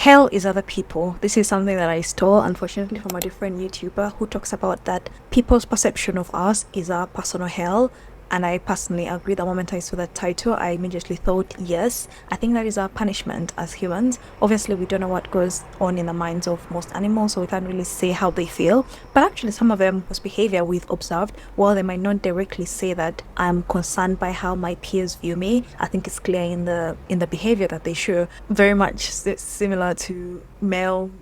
hell is other people. This is something that I stole, unfortunately, from a different YouTuber who talks about that people's perception of us is our personal hell. And I personally agree. The moment I saw that title, I immediately thought, yes, I think that is our punishment as humans. Obviously, we don't know what goes on in the minds of most animals, so we can't really say how they feel. But actually, some of them, whose behavior we've observed, while they might not directly say that I'm concerned by how my peers view me, I think it's clear in the behavior that they show. Very much similar to male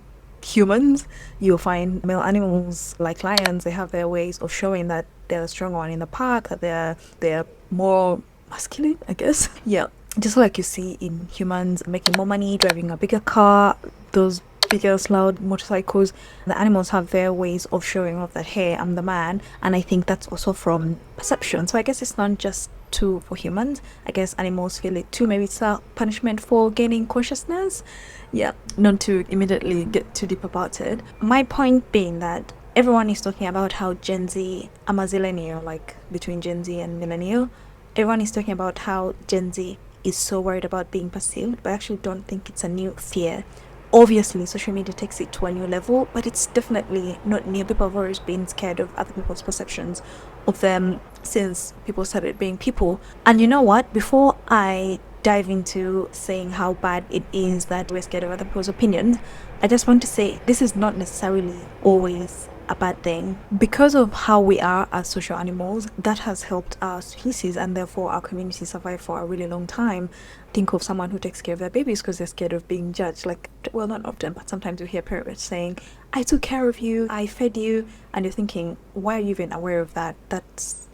humans. You'll find male animals like lions, they have their ways of showing that they're the strong one in the pack, that they're more masculine, I guess. Yeah, just like you see in humans making more money, driving a bigger car, those bigger loud motorcycles. The animals have their ways of showing off that, hey, I'm the man. And I think that's also from perception. So I guess it's not just true for humans. I guess animals feel it too. Maybe it's a punishment for gaining consciousness. Yeah, not to immediately get too deep about it. My point being that everyone is talking about how Gen Z, I'm a zillennial, like between Gen Z and millennial. Everyone is talking about how Gen Z is so worried about being perceived, but I actually don't think it's a new fear. Obviously, social media takes it to a new level, but it's definitely not new. People have always been scared of other people's perceptions of them since people started being people. And you know what? Before I dive into saying how bad it is that we're scared of other people's opinions, I just want to say this is not necessarily always a bad thing. Because of how we are as social animals, that has helped our species and therefore our community survive for a really long time. Think of someone who takes care of their babies because they're scared of being judged. Like, well, not often, but sometimes you hear parents saying, I took care of you, I fed you, and you're thinking, why are you even aware of that? That's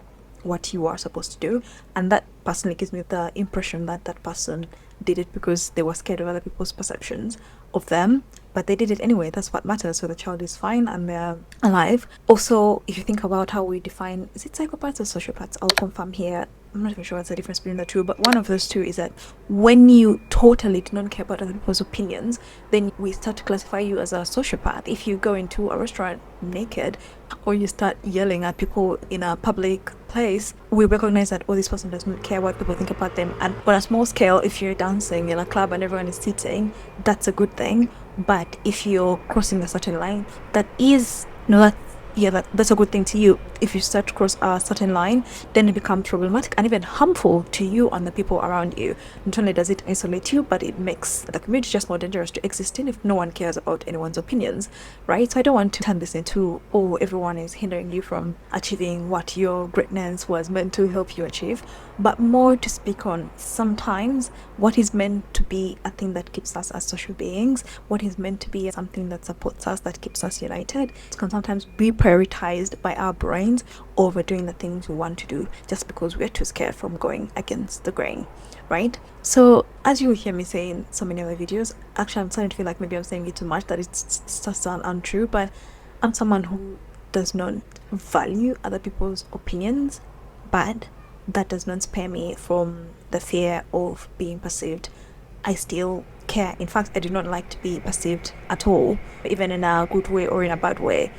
what you are supposed to do. And that personally gives me the impression that that person did it because they were scared of other people's perceptions of them, but they did it anyway. That's what matters. So the child is fine and they're alive. Also, if you think about how we define, is it psychopaths or sociopaths? I'll confirm here. I'm not even sure what's the difference between the two, but one of those two is that when you totally do not care about other people's opinions, then we start to classify you as a sociopath. If you go into a restaurant naked or you start yelling at people in a public place, we recognize that, oh, this person does not care what people think about them. And on a small scale, if you're dancing in a club and everyone is sitting, that's a good thing. But if you're crossing a certain line, that is, no, that's a good thing to you. If you start to cross a certain line, then it becomes problematic and even harmful to you and the people around you. Not only does it isolate you, but it makes the community just more dangerous to exist in if no one cares about anyone's opinions, right? So I don't want to turn this into, oh, everyone is hindering you from achieving what your greatness was meant to help you achieve, but more to speak on sometimes what is meant to be a thing that keeps us as social beings, what is meant to be something that supports us, that keeps us united, can sometimes be prioritized by our brains over doing the things we want to do just because we're too scared from going against the grain, right? So as you hear me say in so many other videos, actually I'm starting to feel like maybe I'm saying it too much, that it's just untrue, but I'm someone who does not value other people's opinions, but that does not spare me from the fear of being perceived. I still care. In fact, I do not like to be perceived at all, even in a good way or in a bad way.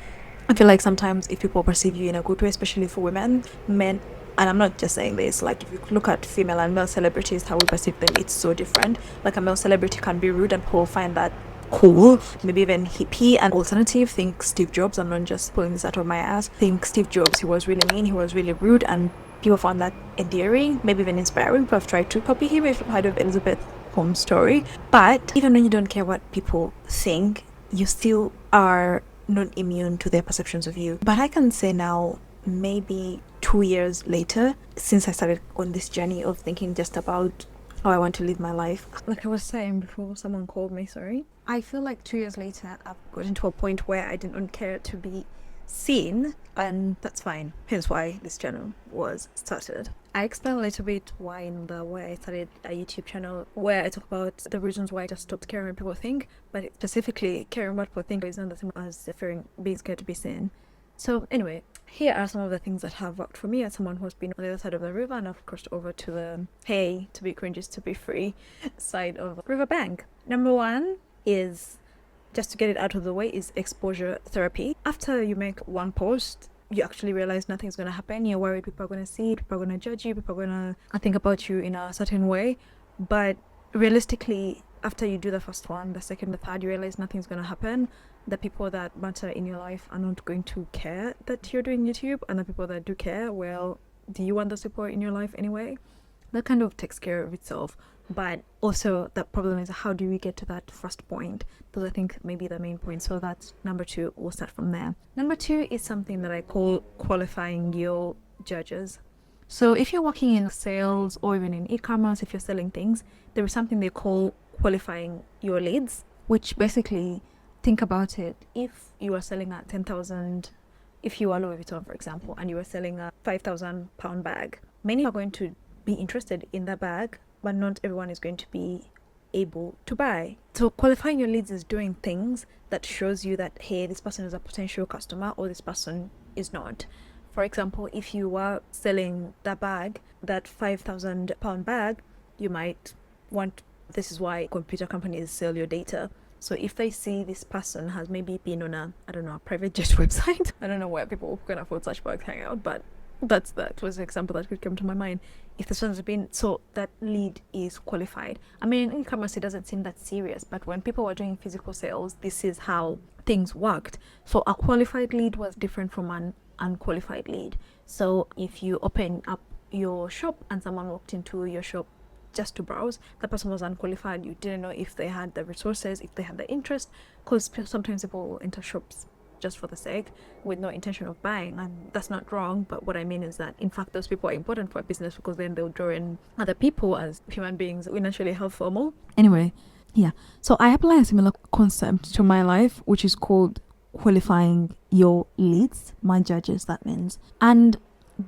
I feel like sometimes if people perceive you in a good way, especially for women, men, and I'm not just saying this, like if you look at female and male celebrities, how we perceive them, it's so different. Like a male celebrity can be rude and people find that cool, maybe even hippie and alternative. Think Steve Jobs, I'm not just pulling this out of my ass. Think Steve Jobs, he was really mean, he was really rude, and people found that endearing, maybe even inspiring. People have tried to copy him. If you've heard of Elizabeth Holmes' story. But even when you don't care what people think, you still are not immune to their perceptions of you. But I can say now, maybe 2 years later, since I started on this journey of thinking just about how I want to live my life, like I was saying before someone called me, sorry, I feel like 2 years later I've gotten to a point where I didn't care to be seen, and that's fine. Hence why this channel was started. I explained a little bit why in the way I started a YouTube channel where I talk about the reasons why I just stopped caring what people think, but specifically caring what people think is not the same as being scared to be seen. So anyway, here are some of the things that have worked for me as someone who's been on the other side of the river and I've crossed over to the hey, to be cringes to be free side of riverbank. Number one is, just to get it out of the way, is exposure therapy. After you make one post, you actually realize nothing's going to happen. You're worried people are going to see it, people are going to judge you, people are going to think about you in a certain way. But realistically, after you do the first one, the second, the third, you realize nothing's going to happen. The people that matter in your life are not going to care that you're doing YouTube, and the people that do care, well, do you want the support in your life anyway? That kind of takes care of itself. But also the problem is, how do we get to that first point? Because I think maybe the main point. So that's number 2. We'll start from there. Number 2 is something that I call qualifying your judges. So if you're working in sales or even in e-commerce, if you're selling things, there is something they call qualifying your leads, which basically, think about it. If you are selling at 10,000, if you are Louis Vuitton, for example, and you are selling a 5,000 pound bag, many are going to be interested in that bag, but not everyone is going to be able to buy. So qualifying your leads is doing things that shows you that, hey, this person is a potential customer or this person is not. For example, if you are selling that bag, that 5,000 pound bag, you might want, this is why computer companies sell your data. So if they see this person has maybe been on a private jet website, I don't know where people who can afford such bags hang out, but that was an example that could come to my mind. If this one's been, so that lead is qualified. I mean, in e-commerce, it doesn't seem that serious, but when people were doing physical sales, this is how things worked. So a qualified lead was different from an unqualified lead. So if you open up your shop and someone walked into your shop just to browse, the person was unqualified. You didn't know if they had the resources, if they had the interest, because sometimes people enter shops just for the sake with no intention of buying, and that's not wrong. But what I mean is that in fact those people are important for a business, because then they'll draw in other people. As human beings, we naturally have FOMO. Anyway, yeah, so I apply a similar concept to my life, which is called qualifying your leads, my judges, that means. And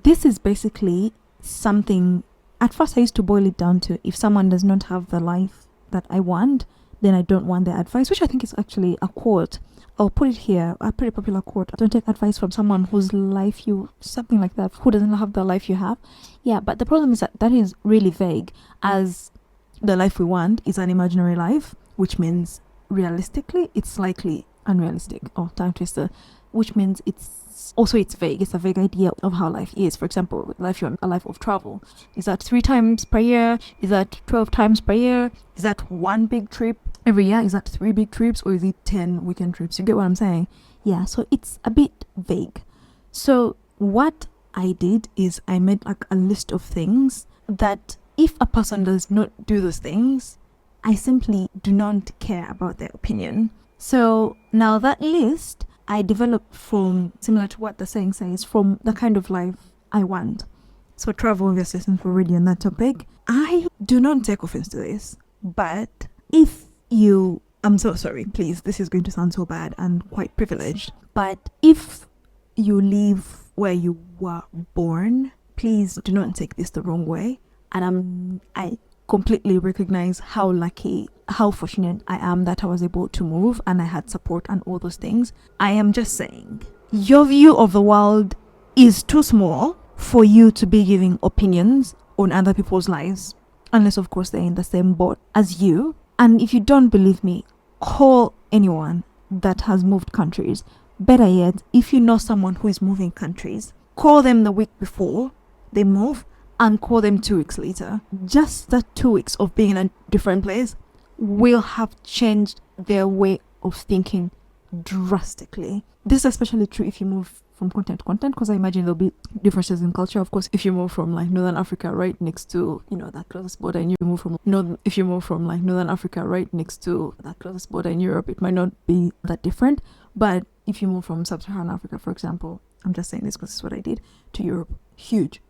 this is basically something, at first I used to boil it down to, if someone does not have the life that I want, then I don't want their advice, which I think is actually a quote. I'll put it here, a pretty popular quote. Don't take advice from someone whose life something like that, who doesn't have the life you have. Yeah, but the problem is that is really vague, as the life we want is an imaginary life, which means realistically it's likely unrealistic, or tongue twister, which means it's vague. It's a vague idea of how life is. For example, life, you want a life of travel. Is that 3 times per year? Is that 12 times per year? Is that 1 big trip every year? Is that 3 big trips, or is it 10 weekend trips? You get what I'm saying? Yeah, so it's a bit vague. So what I did is I made like a list of things that if a person does not do those things, I simply do not care about their opinion. So now that list I developed from, similar to what the saying says, from the kind of life I want. So travel, obviously, since we're already on that topic, I do not take offense to this, but if you, I'm so sorry, please, this is going to sound so bad and quite privileged, but if you live where you were born, please do not take this the wrong way. And I completely recognize how lucky, how fortunate I am that I was able to move and I had support and all those things. I am just saying, your view of the world is too small for you to be giving opinions on other people's lives, unless of course they're in the same boat as you. And if you don't believe me, call anyone that has moved countries. Better yet, if you know someone who is moving countries, call them the week before they move and call them 2 weeks later. Just that 2 weeks of being in a different place will have changed their way of thinking drastically. This is especially true if you move from continent to continent, because I imagine there'll be differences in culture. Of course, if you move from like Northern Africa right next to, that closest border, and if you move from like Northern Africa right next to that closest border in Europe, it might not be that different. But if you move from Sub-Saharan Africa, for example, I'm just saying this because this is what I did, to Europe, huge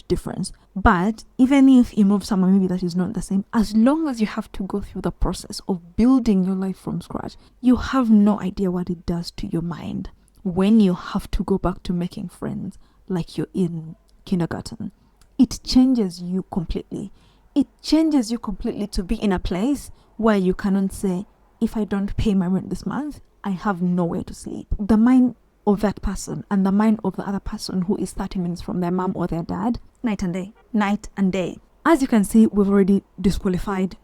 difference. But even if you move somewhere maybe that is not the same, as long as you have to go through the process of building your life from scratch, you have no idea what it does to your mind when you have to go back to making friends like you're in kindergarten. It changes you completely. It changes you completely to be in a place where you cannot say, if I don't pay my rent this month, I have nowhere to sleep. The mind of that person and the mind of the other person who is 30 minutes from their mom or their dad, night and day. As you can see, we've already disqualified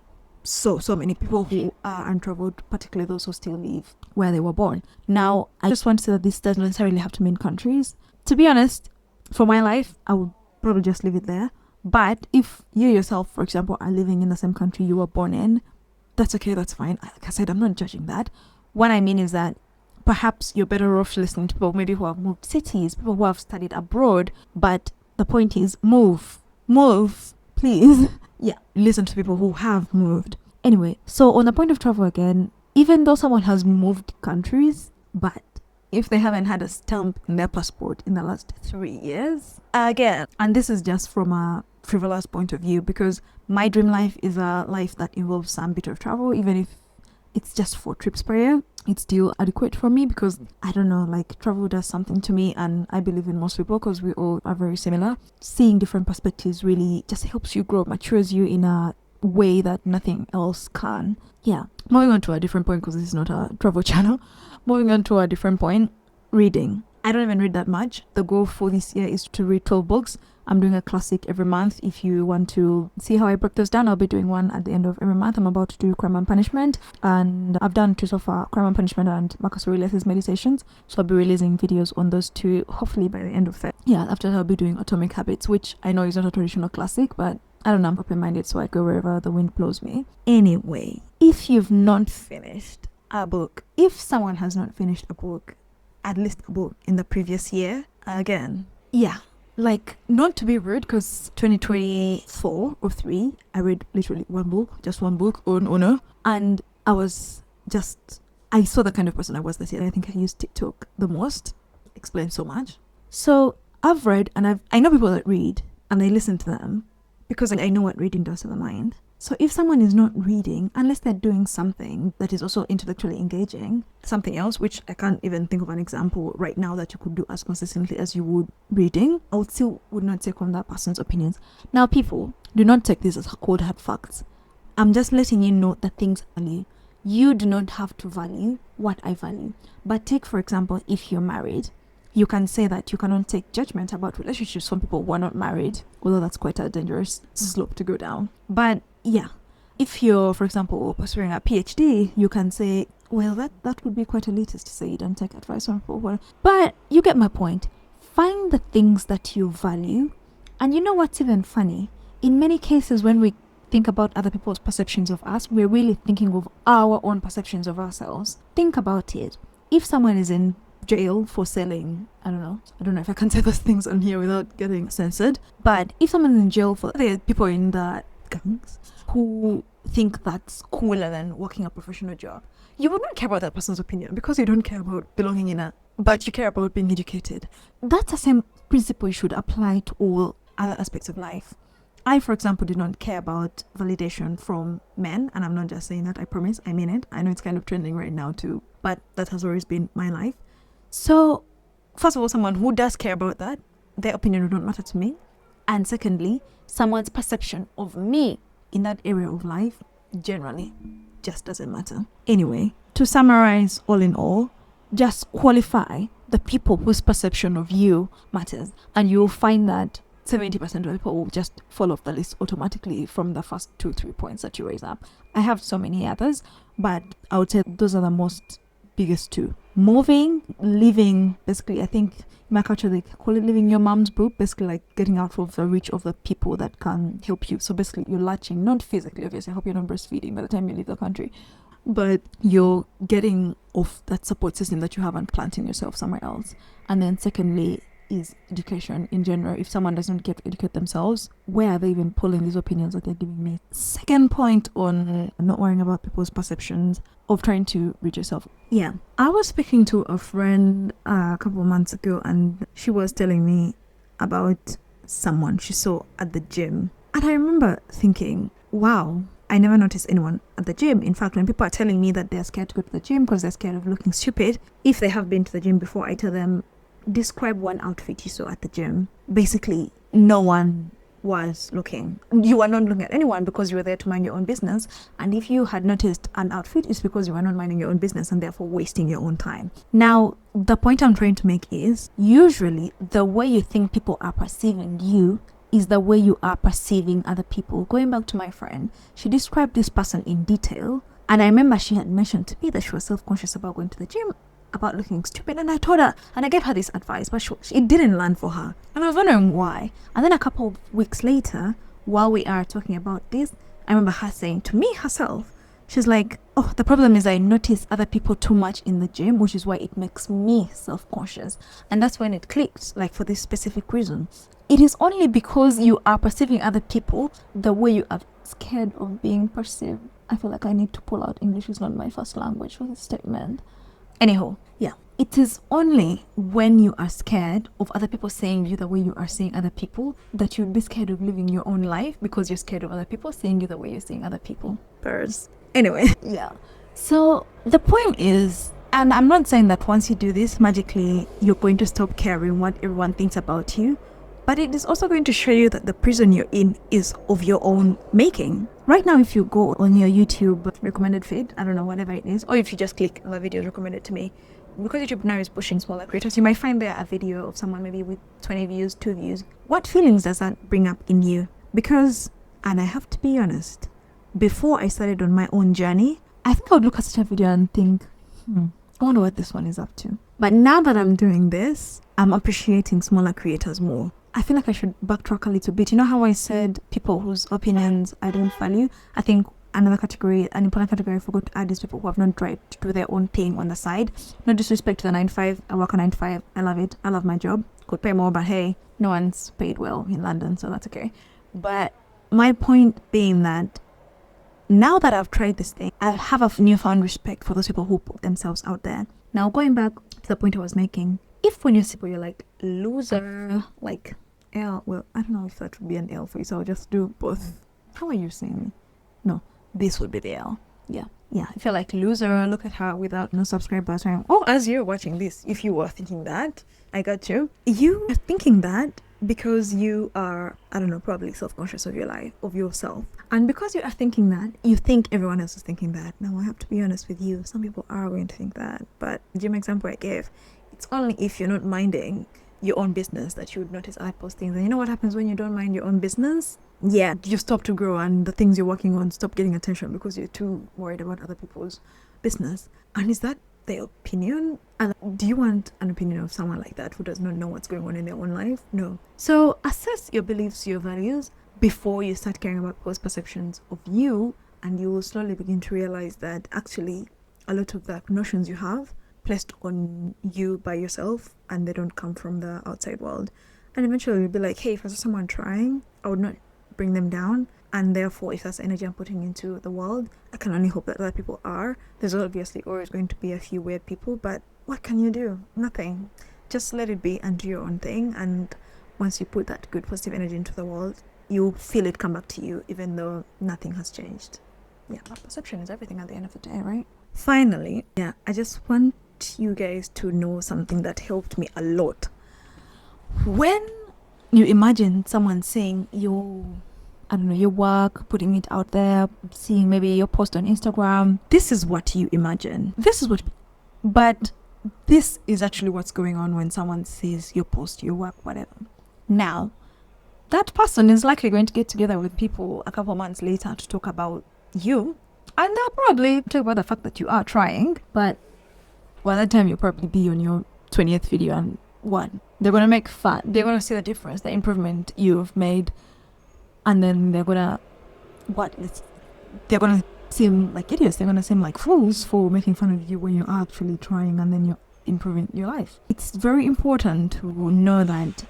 so many people who are untraveled, particularly those who still live where they were born. Now, I just want to say that this doesn't necessarily have to mean countries. To be honest, for my life, I would probably just leave it there. But if you yourself, for example, are living in the same country you were born in, that's okay, that's fine. Like I said, I'm not judging that. What I mean is that perhaps you're better off listening to people maybe who have moved cities, people who have studied abroad, but the point is move, please. Yeah, listen to people who have moved. Anyway, so on the point of travel again, even though someone has moved countries, but if they haven't had a stamp in their passport in the last 3 years, again, and this is just from a frivolous point of view, because my dream life is a life that involves some bit of travel, even if it's just 4 trips per year. It's still adequate for me because I don't know, like travel does something to me, and I believe in most people because we all are very similar. Seeing different perspectives really just helps you grow, matures you in a way that nothing else can. Yeah, moving on to a different point because this is not a travel channel. Moving on to a different point, reading. I don't even read that much. The goal for this year is to read 12 books. I'm doing a classic every month. If you want to see how I break those down, I'll be doing one at the end of every month. I'm about to do Crime and Punishment, and I've done 2 so far, Crime and Punishment and Marcus Aurelius' Meditations. So I'll be releasing videos on those 2, hopefully by the end of Feb. Yeah, after that I'll be doing Atomic Habits, which I know is not a traditional classic, but I don't know, I'm open-minded, so I go wherever the wind blows me. Anyway, if you've not finished a book, if someone has not finished a book, at least a book in the previous year, again, yeah, like, not to be rude, because 2024 or 3, I read literally just one book on Honor, and I saw the kind of person I was this year. I think I used TikTok the most. Explains so much. So I've read, and I know people that read, and I listen to them, because I know what reading does to the mind. So if someone is not reading, unless they're doing something that is also intellectually engaging, something else, which I can't even think of an example right now that you could do as consistently as you would reading, I would not take on that person's opinions. Now, people, do not take this as cold hard facts. I'm just letting you know the things I value. You do not have to value what I value. But take, for example, if you're married, you can say that you cannot take judgment about relationships from people who are not married, although that's quite a dangerous slope to go down. But yeah, if you're, for example, pursuing a PhD, you can say, well, that would be quite elitist to say you don't take advice from people. But you get my point. Find the things that you value. And you know what's even funny? In many cases, when we think about other people's perceptions of us, we're really thinking of our own perceptions of ourselves. Think about it. If someone is in jail for selling, I don't know if I can say those things on here without getting censored, but if someone's in jail for, there are people in the gangs who think that's cooler than working a professional job, you would not care about that person's opinion because you don't care about belonging in but you care about being educated. That's the same principle you should apply to all other aspects of life. I, for example, do not care about validation from men, and I'm not just saying that, I promise, I mean it. I know it's kind of trending right now too, but that has always been my life. So, first of all, someone who does care about that, their opinion would not matter to me. And secondly, someone's perception of me in that area of life generally just doesn't matter. Anyway, to summarize, all in all, just qualify the people whose perception of you matters, and you'll find that 70% of people will just fall off the list automatically from the first 2-3 points that you raise up. I have so many others, but I would say those are the biggest 2. Moving, living, basically, I think in my culture they call it living your mom's boot, basically like getting out of the reach of the people that can help you. So basically you're latching, not physically, obviously, I hope you're not breastfeeding by the time you leave the country, but you're getting off that support system that you have and planting yourself somewhere else. And then secondly is education in general. If someone doesn't get to educate themselves, where are they even pulling these opinions that they're giving me? Second point on not worrying about people's perceptions of trying to reach yourself. Yeah, I was speaking to a friend a couple of months ago, and she was telling me about someone she saw at the gym. And I remember thinking, wow, I never noticed anyone at the gym. In fact, when people are telling me that they're scared to go to the gym because they're scared of looking stupid, if they have been to the gym before, I tell them, describe one outfit you saw at the gym. Basically, no one was looking. You were not looking at anyone because you were there to mind your own business. And if you had noticed an outfit, it's because you were not minding your own business and therefore wasting your own time. Now, the point I'm trying to make is, usually the way you think people are perceiving you is the way you are perceiving other people. Going back to my friend, she described this person in detail. And I remember she had mentioned to me that she was self-conscious about going to the gym, about looking stupid, and I told her, and I gave her this advice, but it didn't land for her, and I was wondering why. And then a couple of weeks later, while we are talking about this, I remember her saying to me herself She's like, oh, the problem is I notice other people too much in the gym, which is why it makes me self-conscious. And that's when it clicked, like for this specific reason. It is only because you are perceiving other people the way you are scared of being perceived. I feel like I need to pull out English is not my first language for this statement. Anyhow, yeah. It is only when you are scared of other people seeing you the way you are seeing other people that you'd be scared of living your own life, because you're scared of other people seeing you the way you're seeing other people. Birds. Anyway, yeah. So the point is, and I'm not saying that once you do this, magically you're going to stop caring what everyone thinks about you, but it is also going to show you that the prison you're in is of your own making. Right now, if you go on your YouTube recommended feed, I don't know, whatever it is, or if you just click on the videos recommended to me, because YouTube now is pushing smaller creators, you might find there a video of someone maybe with 20 views, 2 views. What feelings does that bring up in you? Because, and I have to be honest, before I started on my own journey, I think I would look at such a video and think, I wonder what this one is up to. But now that I'm doing this, I'm appreciating smaller creators more. I feel like I should backtrack a little bit. You know how I said people whose opinions I don't value? I think an important category I forgot to add is people who have not tried to do their own thing on the side. No disrespect to the 9-to-5. I work a 9-to-5. I love it. I love my job. Could pay more, but hey, no one's paid well in London, so that's okay. But my point being that now that I've tried this thing, I have a newfound respect for those people who put themselves out there. Now, going back to the point I was making, if when you see people, you're like, loser, like L, well, I don't know if that would be an L for you, so I'll just do both. How are you saying me? No, this would be the L. Yeah. I feel like loser, look at her without no subscribers. Oh, as you're watching this, if you were thinking that, I got you. You are thinking that because you are, I don't know, probably self-conscious of your life, of yourself. And because you are thinking that, you think everyone else is thinking that. Now, I have to be honest with you. Some people are going to think that. But the gym example I gave, it's only if you're not minding your own business that you would notice other people's things. And you know what happens when you don't mind your own business? Yeah, you stop to grow and the things you're working on stop getting attention because you're too worried about other people's business. And is that their opinion? And do you want an opinion of someone like that who does not know what's going on in their own life? No. So assess your beliefs, your values before you start caring about people's perceptions of you, and you will slowly begin to realize that actually a lot of the notions you have placed on you by yourself, and they don't come from the outside world. And eventually you'll be like, hey, if I saw someone trying, I would not bring them down. And therefore, if that's the energy I'm putting into the world, I can only hope that other people are. There's obviously always going to be a few weird people, but what can you do? Nothing. Just let it be and do your own thing. And once you put that good positive energy into the world, you'll feel it come back to you, even though nothing has changed. Yeah, perception is everything at the end of the day, right? Finally, I just want you guys to know something that helped me a lot. When you imagine someone saying your work, putting it out there, seeing maybe your post on Instagram, this is what you imagine. But this is actually what's going on when someone sees your post, your work, whatever. Now, that person is likely going to get together with people a couple months later to talk about you, and they'll probably talk about the fact that you are trying, but by that time you'll probably be on your 20th video, and what? They're going to make fun. They're going to see the difference, the improvement you've made, and then they're going to seem like idiots. They're going to seem like fools for making fun of you when you're actually trying and then you're improving your life. It's very important to know that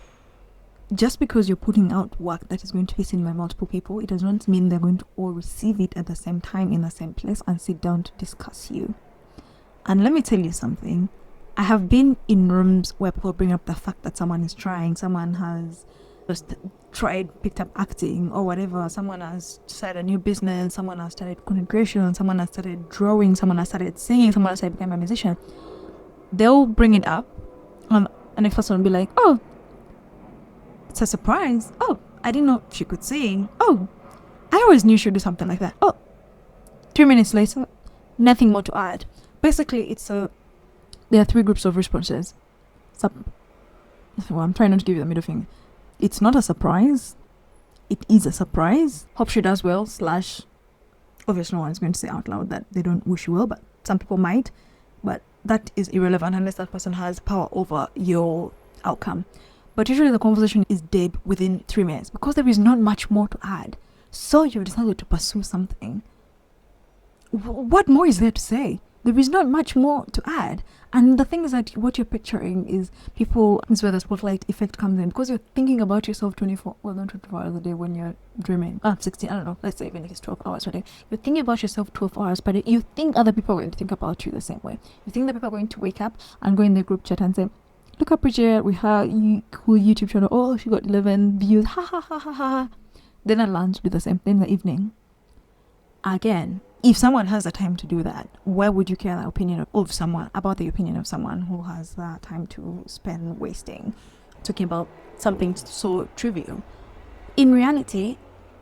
just because you're putting out work that is going to be seen by multiple people, it does not mean they're going to all receive it at the same time in the same place and sit down to discuss you. And let me tell you something. I have been in rooms where people bring up the fact that someone is trying, someone has just picked up acting or whatever, someone has started a new business, someone has started content creation, someone has started drawing, someone has started singing, someone has started becoming a musician. They'll bring it up and the person will be like, oh, it's a surprise. Oh, I didn't know she could sing. Oh, I always knew she'd do something like that. Oh, 3 minutes later, nothing more to add. Basically, there are 3 groups of responses. Well, I'm trying not to give you the middle finger. It's not a surprise. It is a surprise. Hope she does well, / obviously no one is going to say out loud that they don't wish you well, but some people might. But that is irrelevant unless that person has power over your outcome. But usually the conversation is dead within 3 minutes because there is not much more to add. So you've decided to pursue something. what more is there to say? There is not much more to add. And the thing is that what you're picturing is people, is where the spotlight effect comes in, because you're thinking about yourself 24, well, not 24 hours a day when you're dreaming. 16, I don't know, let's say even if it's 12 hours a day. You're thinking about yourself 12 hours, but you think other people are going to think about you the same way. You think that people are going to wake up and go in their group chat and say, look at Bridget, we have cool YouTube channel, oh, she got 11 views, ha ha ha ha ha. Then at lunch, do the same thing in the evening. Again, if someone has the time to do that, why would you care the opinion of someone, about the opinion of someone who has the time to spend wasting talking about something so trivial? In reality,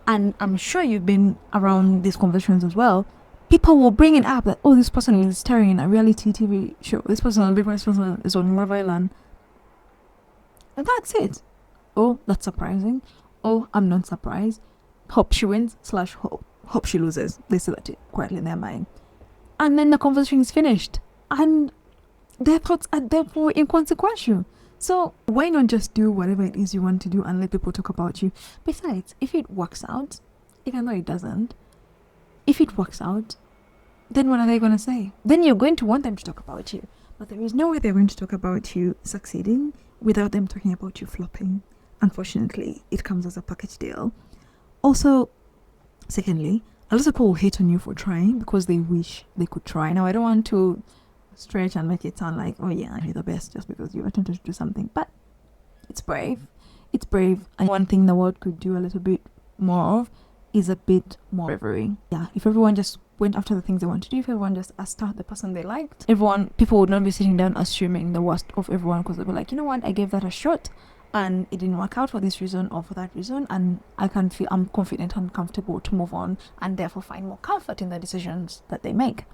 and I'm sure you've been around these conversations as well, people will bring it up that, oh, this person is starring in a reality TV show, this person is on Love Island, and that's it. Oh, that's surprising. Oh, I'm not surprised. Hope she wins / hope she loses. They say that quietly in their mind. And then the conversation is finished. And their thoughts are therefore inconsequential. So why not just do whatever it is you want to do and let people talk about you? Besides, if it works out, even though it doesn't, if it works out, then what are they going to say? Then you're going to want them to talk about you. But there is no way they're going to talk about you succeeding without them talking about you flopping. Unfortunately, it comes as a package deal. Also, secondly, a lot of people will hate on you for trying because they wish they could try. Now, I don't want to stretch and make it sound like, oh yeah, you're the best just because you attempted to do something. But it's brave. It's brave. And one thing the world could do a little bit more of is a bit more bravery. Yeah, if everyone just went after the things they want to do, if everyone just asked out the person they liked, people would not be sitting down assuming the worst of everyone, because they'll be like, you know what, I gave that a shot and it didn't work out for this reason or for that reason, and I'm confident and comfortable to move on and therefore find more comfort in the decisions that they make.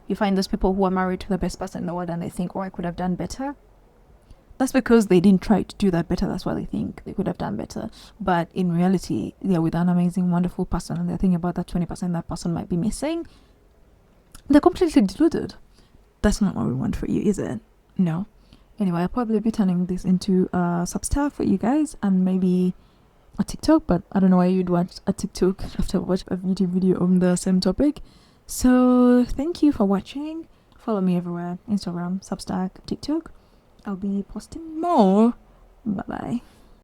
You find those people who are married to the best person in the world and they think, oh, I could have done better. That's because they didn't try to do that better. That's why they think they could have done better. But in reality, they're with an amazing, wonderful person and they're thinking about that 20% that person might be missing. They're completely deluded. That's not what we want for you, is it? No. Anyway, I'll probably be turning this into a Substack for you guys and maybe a TikTok, but I don't know why you'd watch a TikTok after watch a YouTube video on the same topic. So thank you for watching. Follow me everywhere: Instagram, Substack, TikTok. I'll be posting more. Bye bye.